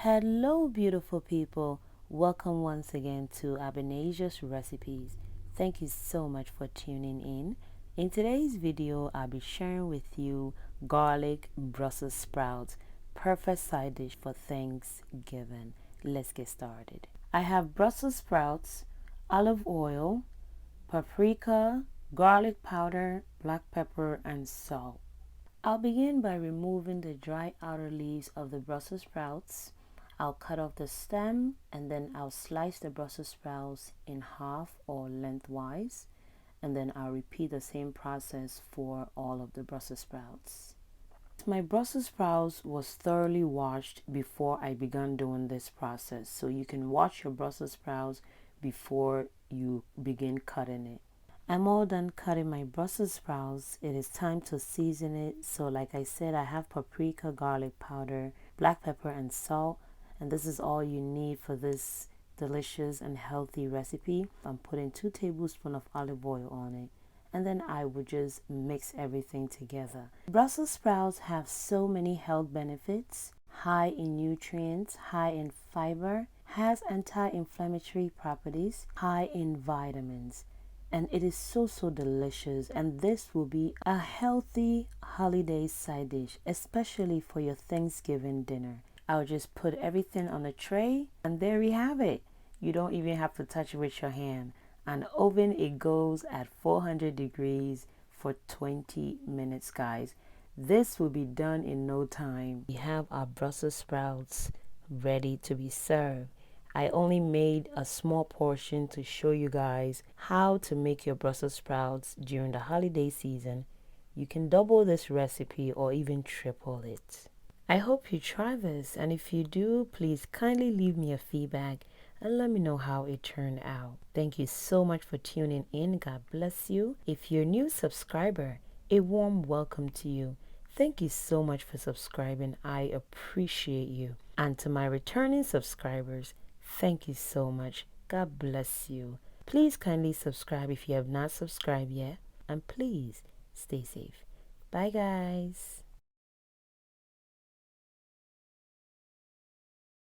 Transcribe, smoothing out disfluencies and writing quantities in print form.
Hello beautiful people, welcome once again to Abenasia's recipes. Thank you so much for tuning in. In today's video I'll be sharing with you garlic Brussels sprouts, perfect side dish for Thanksgiving. Let's get started. I have Brussels sprouts, olive oil, paprika, garlic powder, black pepper and salt. I'll begin by removing the dry outer leaves of the Brussels sprouts. I'll cut off the stem and then I'll slice the Brussels sprouts in half or lengthwise, and then I'll repeat the same process for all of the Brussels sprouts. My Brussels sprouts was thoroughly washed before I began doing this process, so you can wash your Brussels sprouts before you begin cutting it. I'm all done cutting my Brussels sprouts. It is time to season it. So like I said, I have paprika, garlic powder, black pepper and salt, and this is all you need for this delicious and healthy recipe. I'm putting 2 tablespoons of olive oil on it, and then I would just mix everything together. Brussels sprouts have so many health benefits: high in nutrients, high in fiber, has anti-inflammatory properties, high in vitamins, and it is so delicious. And this will be a healthy holiday side dish, especially for your Thanksgiving dinner. I'll just put everything on a tray and there we have it. You don't even have to touch it with your hand. An oven, it goes at 400 degrees for 20 minutes, guys. This will be done in no time. We have our Brussels sprouts ready to be served. I only made a small portion to show you guys how to make your Brussels sprouts during the holiday season. You can double this recipe or even triple it. I hope you try this, and if you do, please kindly leave me a feedback and let me know how it turned out. Thank you so much for tuning in. God bless you. If you're a new subscriber, a warm welcome to you. Thank you so much for subscribing. I appreciate you. And to my returning subscribers, thank you so much. God bless you. Please kindly subscribe if you have not subscribed yet, and please stay safe. Bye guys.